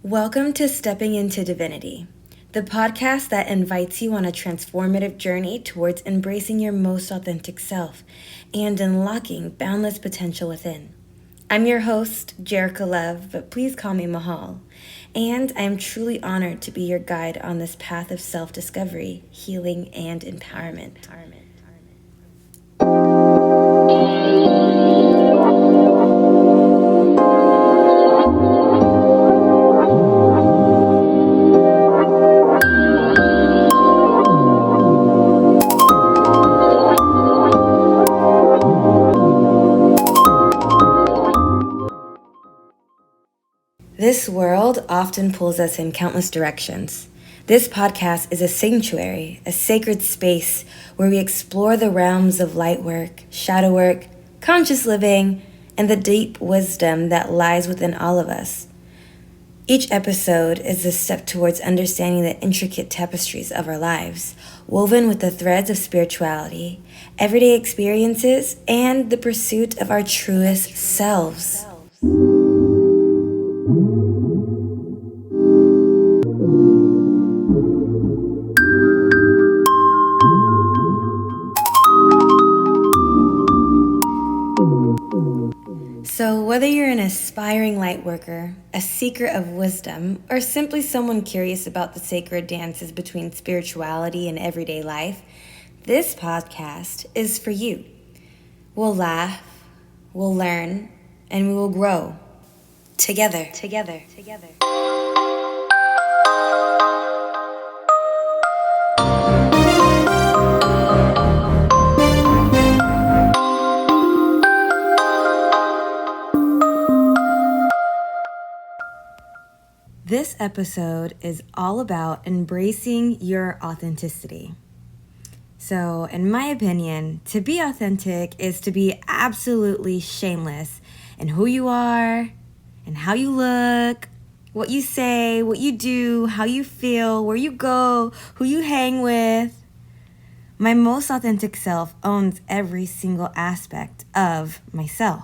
Welcome to Stepping into Divinity, the podcast that invites you on a transformative journey towards embracing your most authentic self and unlocking boundless potential within. I'm your host, Jerica Love, but please call me Mahal, and I am truly honored to be your guide on this path of self-discovery, healing, and empowerment. This world often pulls us in countless directions. This podcast is a sanctuary, a sacred space where we explore the realms of light work, shadow work, conscious living, and the deep wisdom that lies within all of us. Each episode is a step towards understanding the intricate tapestries of our lives, woven with the threads of spirituality, everyday experiences, and the pursuit of our truest selves. So, whether you're an aspiring light worker, a seeker of wisdom, or simply someone curious about the sacred dances between spirituality and everyday life, this podcast is for you. We'll laugh, we'll learn, and we will grow together. This episode is all about embracing your authenticity. So, in my opinion, to be authentic is to be absolutely shameless in who you are and how you look, what you say, what you do, how you feel, where you go, who you hang with. My most authentic self owns every single aspect of myself.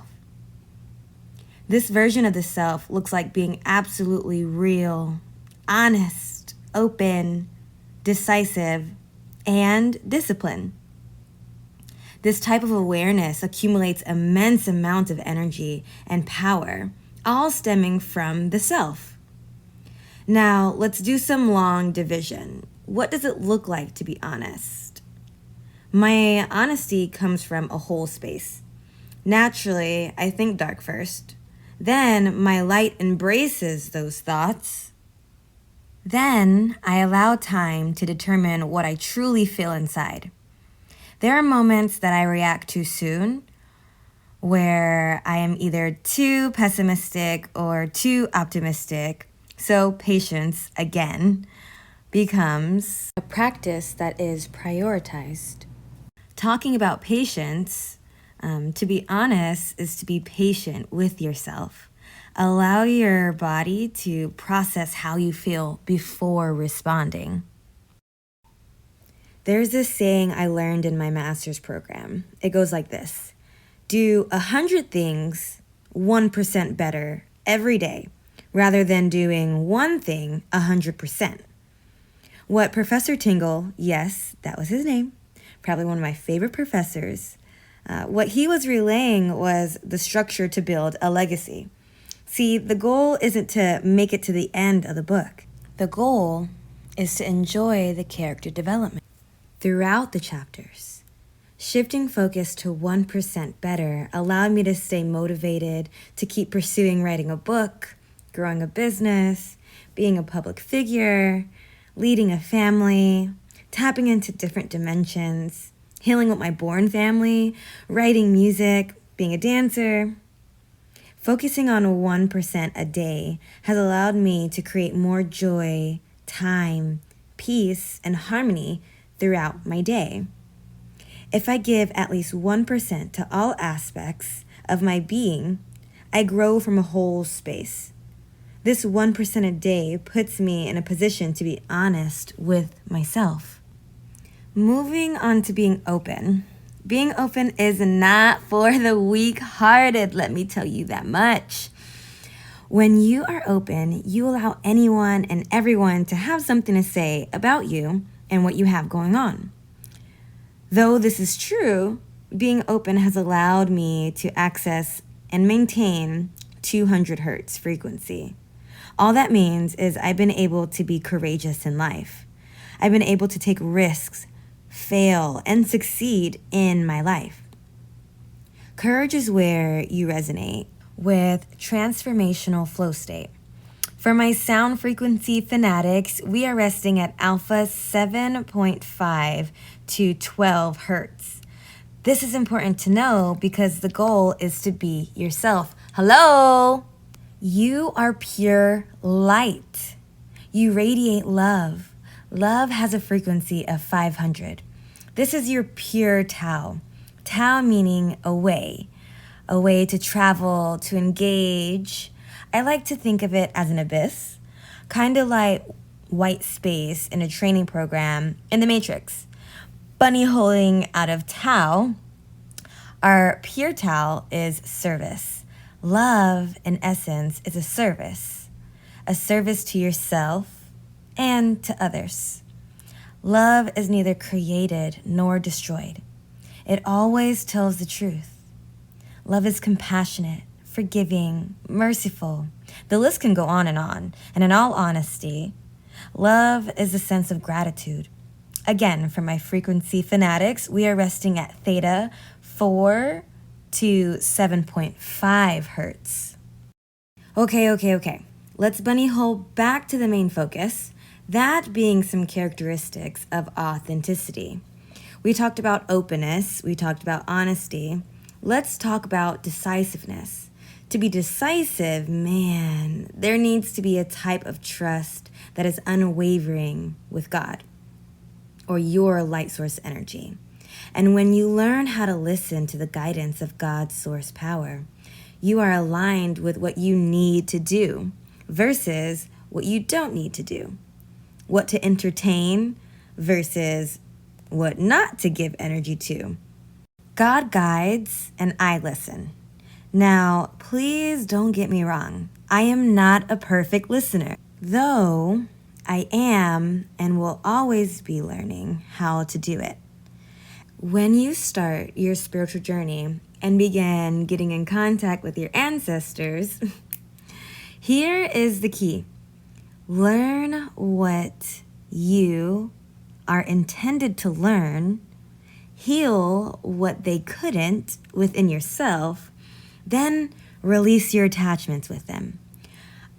This version of the self looks like being absolutely real, honest, open, decisive, and disciplined. This type of awareness accumulates immense amount of energy and power, all stemming from the self. Now, let's do some long division. What does it look like to be honest? My honesty comes from a whole space. Naturally, I think dark first. Then my light embraces those thoughts. Then I allow time to determine what I truly feel inside. There are moments that I react too soon, where I am either too pessimistic or too optimistic. So patience, again, becomes a practice that is prioritized. Talking about patience, to be honest, is to be patient with yourself. Allow your body to process how you feel before responding. There's this saying I learned in my master's program. It goes like this: do 100 things 1% better every day, rather than doing one thing 100%. What Professor Tingle, yes, that was his name, probably one of my favorite professors, what he was relaying was the structure to build a legacy. See, the goal isn't to make it to the end of the book. The goal is to enjoy the character development throughout the chapters. Shifting focus to 1% better allowed me to stay motivated to keep pursuing writing a book, growing a business, being a public figure, leading a family, tapping into different dimensions, healing with my born family, writing music, being a dancer. Focusing on 1% a day has allowed me to create more joy, time, peace, and harmony throughout my day. If I give at least 1% to all aspects of my being, I grow from a whole space. This 1% a day puts me in a position to be honest with myself. Moving on to being open. Being open is not for the weak-hearted, let me tell you that much. When you are open, you allow anyone and everyone to have something to say about you and what you have going on. Though this is true, being open has allowed me to access and maintain 200 hertz frequency. All that means is I've been able to be courageous in life. I've been able to take risks, fail, and succeed in my life. Courage is where you resonate with transformational flow state. For my sound frequency fanatics, we are resting at alpha 7.5 to 12 hertz. This is important to know because the goal is to be yourself. Hello? You are pure light. You radiate love. Love has a frequency of 500. This is your pure Tao. Tao meaning a way to travel, to engage. I like to think of it as an abyss, kind of like white space in a training program in the Matrix. Bunny holing out of Tao, our pure Tao is service. Love, in essence, is a service to yourself and to others. Love is neither created nor destroyed. It always tells the truth. Love is compassionate, forgiving, merciful. The list can go on. And in all honesty, love is a sense of gratitude. Again, for my frequency fanatics, we are resting at theta 4 to 7.5 hertz. Okay. Let's bunny hole back to the main focus, that being some characteristics of authenticity. We talked about openness, we talked about honesty. Let's talk about decisiveness. To be decisive, man, there needs to be a type of trust that is unwavering with God or your light source energy. And when you learn how to listen to the guidance of God's source power, you are aligned with what you need to do versus what you don't need to do. What to entertain versus what not to give energy to. God guides and I listen. Now, please don't get me wrong. I am not a perfect listener, though I am and will always be learning how to do it. When you start your spiritual journey and begin getting in contact with your ancestors, here is the key. Learn what you are intended to learn, heal what they couldn't within yourself, then release your attachments with them.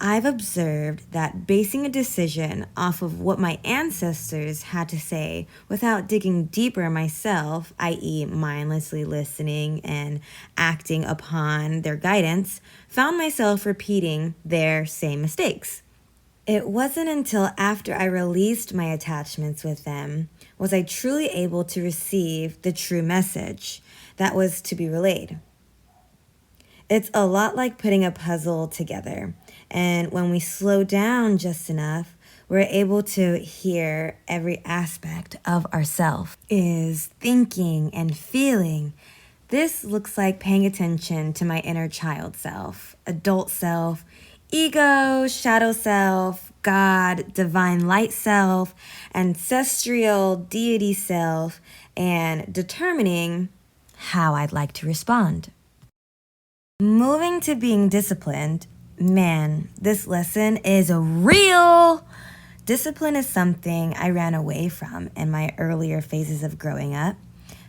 I've observed that basing a decision off of what my ancestors had to say without digging deeper myself, i.e. mindlessly listening and acting upon their guidance, found myself repeating their same mistakes. It wasn't until after I released my attachments with them was I truly able to receive the true message that was to be relayed. It's a lot like putting a puzzle together, and when we slow down just enough, we're able to hear every aspect of ourself is thinking and feeling. This looks like paying attention to my inner child self, adult self, ego, shadow self, God, divine light self, ancestral deity self, and determining how I'd like to respond. Moving to being disciplined, man, this lesson is real. Discipline is something I ran away from in my earlier phases of growing up.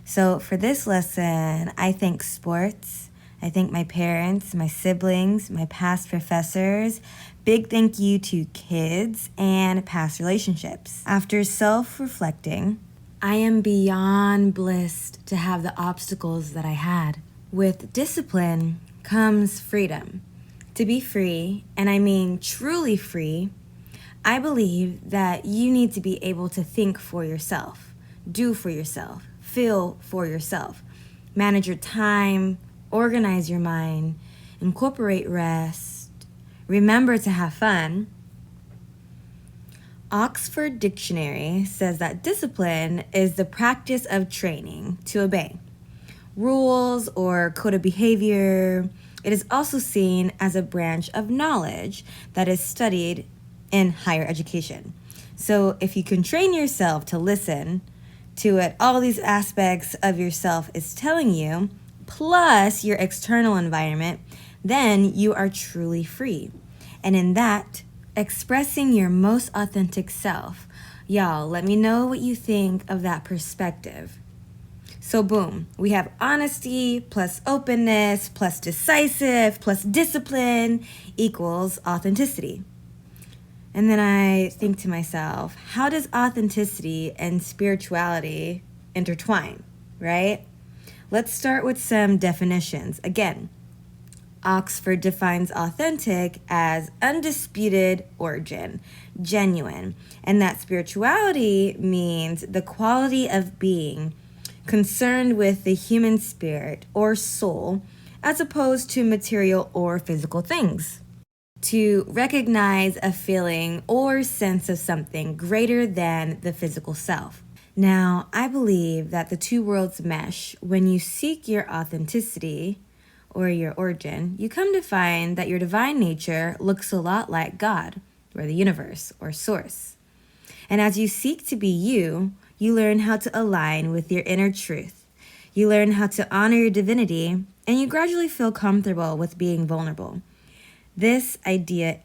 So for this lesson, I thank sports. I thank my parents, my siblings, my past professors. Big thank you to kids and past relationships. After self-reflecting, I am beyond blessed to have the obstacles that I had. With discipline comes freedom. To be free, and I mean truly free, I believe that you need to be able to think for yourself, do for yourself, feel for yourself, manage your time, organize your mind, incorporate rest, remember to have fun. Oxford Dictionary says that discipline is the practice of training to obey rules or code of behavior It is also seen as a branch of knowledge that is studied in higher education. So if you can train yourself to listen to what all these aspects of yourself is telling you, plus your external environment, then you are truly free. And in that, expressing your most authentic self. Y'all, let me know what you think of that perspective. So, boom, we have honesty plus openness plus decisive plus discipline equals authenticity. And then I think to myself, how does authenticity and spirituality intertwine, right? Let's start with some definitions. Again, Oxford defines authentic as undisputed origin, genuine, and that spirituality means the quality of being concerned with the human spirit or soul as opposed to material or physical things. To recognize a feeling or sense of something greater than the physical self. Now, I believe that the two worlds mesh when you seek your authenticity or your origin. You come to find that your divine nature looks a lot like God, or the universe, or source. And as you seek to be you, you learn how to align with your inner truth. You learn how to honor your divinity, and you gradually feel comfortable with being vulnerable. This idea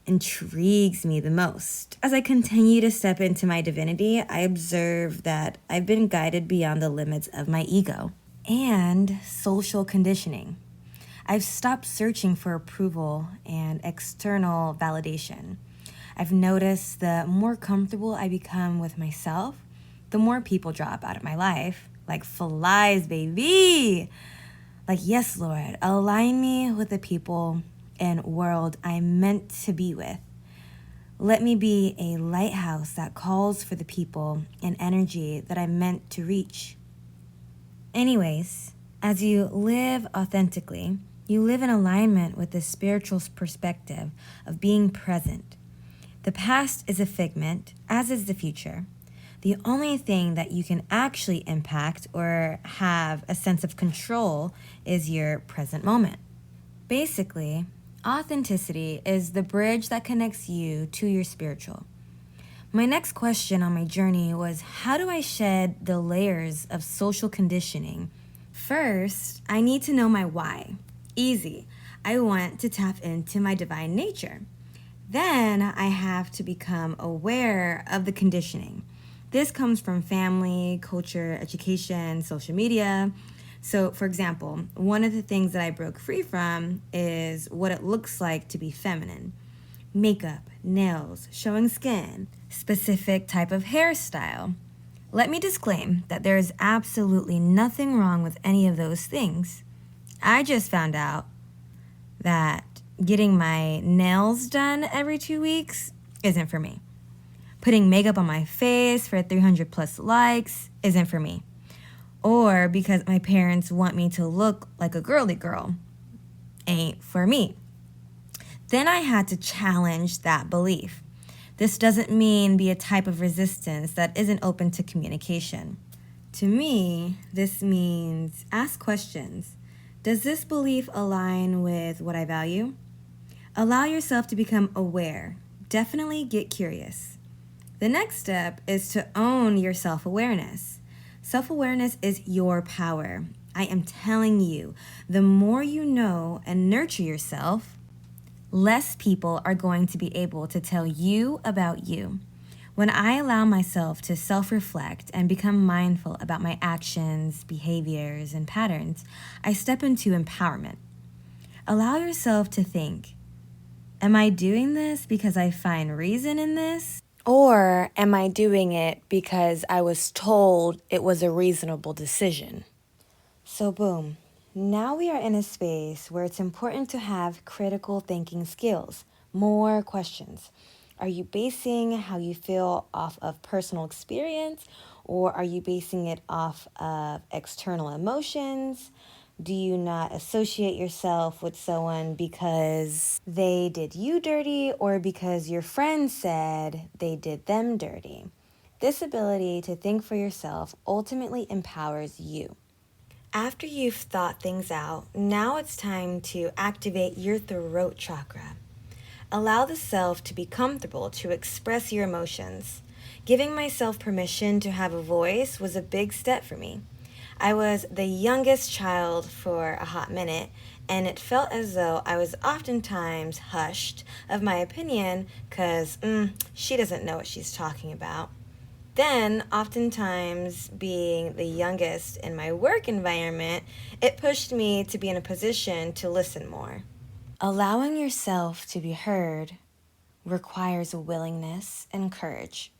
intrigues me the most. As I continue to step into my divinity, I observe that I've been guided beyond the limits of my ego and social conditioning. I've stopped searching for approval and external validation. I've noticed the more comfortable I become with myself, the more people drop out of my life. Like flies, baby! Like, yes, Lord, align me with the people and world I'm meant to be with. Let me be a lighthouse that calls for the people and energy that I'm meant to reach. Anyways, as you live authentically, you live in alignment with the spiritual perspective of being present. The past is a figment, as is the future. The only thing that you can actually impact or have a sense of control is your present moment. Basically, authenticity is the bridge that connects you to your spiritual. My next question on my journey was, how do I shed the layers of social conditioning? First, I need to know my why. Easy. I want to tap into my divine nature. Then I have to become aware of the conditioning. This comes from family, culture, education, social media. So, for example, one of the things that I broke free from is what it looks like to be feminine. Makeup, nails, showing skin, specific type of hairstyle. Let me disclaim that there is absolutely nothing wrong with any of those things. I just found out that getting my nails done every 2 weeks isn't for me. Putting makeup on my face for 300 plus likes isn't for me. Or because my parents want me to look like a girly girl ain't for me. Then I had to challenge that belief. This doesn't mean be a type of resistance that isn't open to communication. To me, this means ask questions. Does this belief align with what I value? Allow yourself to become aware. Definitely get curious. The next step is to own your self-awareness. Self-awareness is your power. I am telling you, the more you know and nurture yourself, less people are going to be able to tell you about you. When I allow myself to self-reflect and become mindful about my actions, behaviors, and patterns, I step into empowerment. Allow yourself to think, am I doing this because I find reason in this? Or am I doing it because I was told it was a reasonable decision? So boom, now we are in a space where it's important to have critical thinking skills, more questions. Are you basing how you feel off of personal experience, or are you basing it off of external emotions? Do you not associate yourself with someone because they did you dirty or because your friend said they did them dirty? This ability to think for yourself ultimately empowers you. After you've thought things out, now it's time to activate your throat chakra. Allow the self to be comfortable to express your emotions. Giving myself permission to have a voice was a big step for me. I was the youngest child for a hot minute, and it felt as though I was oftentimes hushed of my opinion because she doesn't know what she's talking about. Then, oftentimes, being the youngest in my work environment, it pushed me to be in a position to listen more. Allowing yourself to be heard requires willingness and courage.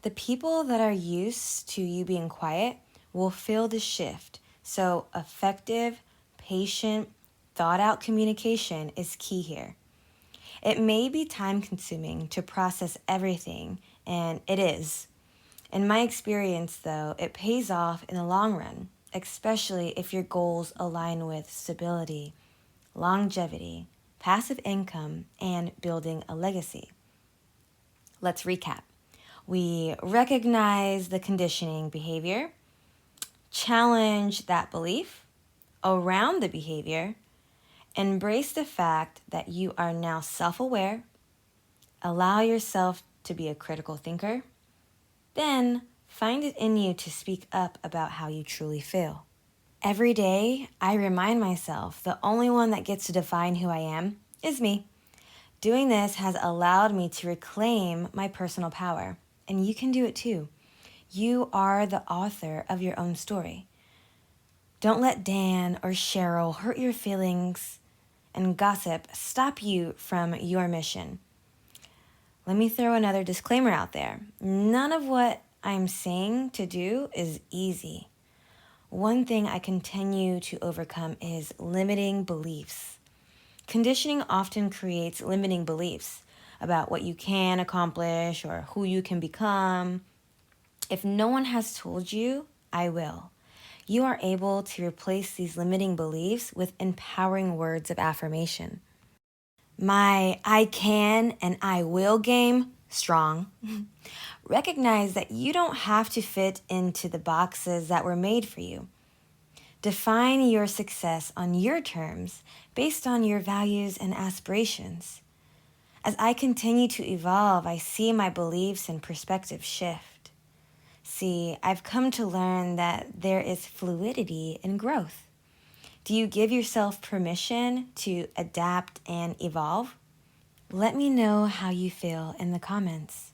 The people that are used to you being quiet will feel the shift. So, effective, patient, thought out communication is key here. It may be time consuming to process everything, and it is. In my experience, though, it pays off in the long run, especially if your goals align with stability, longevity, passive income, and building a legacy. Let's recap. We recognize the conditioning behavior, challenge that belief around the behavior, embrace the fact that you are now self-aware, allow yourself to be a critical thinker, then find it in you to speak up about how you truly feel. Every day, I remind myself the only one that gets to define who I am is me. Doing this has allowed me to reclaim my personal power, and you can do it too. You are the author of your own story. Don't let Dan or Cheryl hurt your feelings and gossip stop you from your mission. Let me throw another disclaimer out there. None of what I'm saying to do is easy. One thing I continue to overcome is limiting beliefs. Conditioning often creates limiting beliefs about what you can accomplish or who you can become. If no one has told you, I will. You are able to replace these limiting beliefs with empowering words of affirmation. My I can and I will game, strong. Recognize that you don't have to fit into the boxes that were made for you. Define your success on your terms based on your values and aspirations. As I continue to evolve, I see my beliefs and perspective shift. See, I've come to learn that there is fluidity in growth. Do you give yourself permission to adapt and evolve? Let me know how you feel in the comments.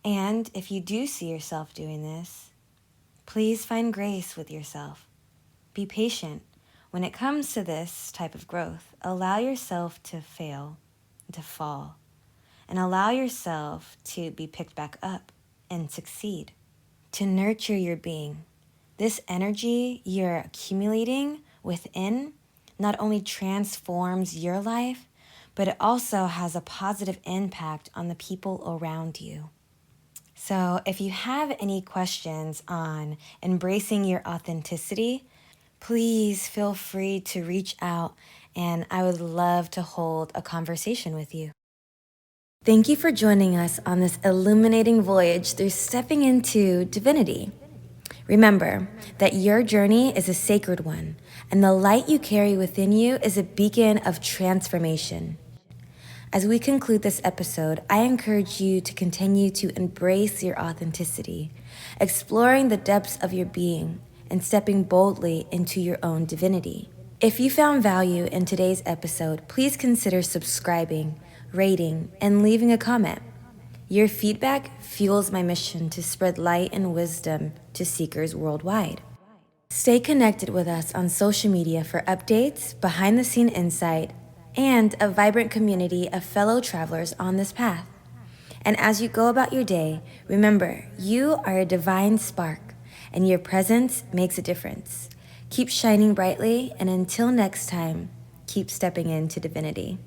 And if you do see yourself doing this, please find grace with yourself. Be patient. When it comes to this type of growth, allow yourself to fail, to fall, and allow yourself to be picked back up and succeed. To nurture your being. This energy you're accumulating within not only transforms your life, but it also has a positive impact on the people around you. So if you have any questions on embracing your authenticity, please feel free to reach out, and I would love to hold a conversation with you. Thank you for joining us on this illuminating voyage through stepping into divinity. Remember that your journey is a sacred one, and the light you carry within you is a beacon of transformation. As we conclude this episode, I encourage you to continue to embrace your authenticity, exploring the depths of your being, and stepping boldly into your own divinity. If you found value in today's episode, please consider subscribing, rating, and leaving a comment. Your feedback fuels my mission to spread light and wisdom to seekers worldwide. Stay connected with us on social media for updates, behind-the-scene insight, and a vibrant community of fellow travelers on this path. And as you go about your day, remember, you are a divine spark, and your presence makes a difference. Keep shining brightly, and until next time, keep stepping into divinity.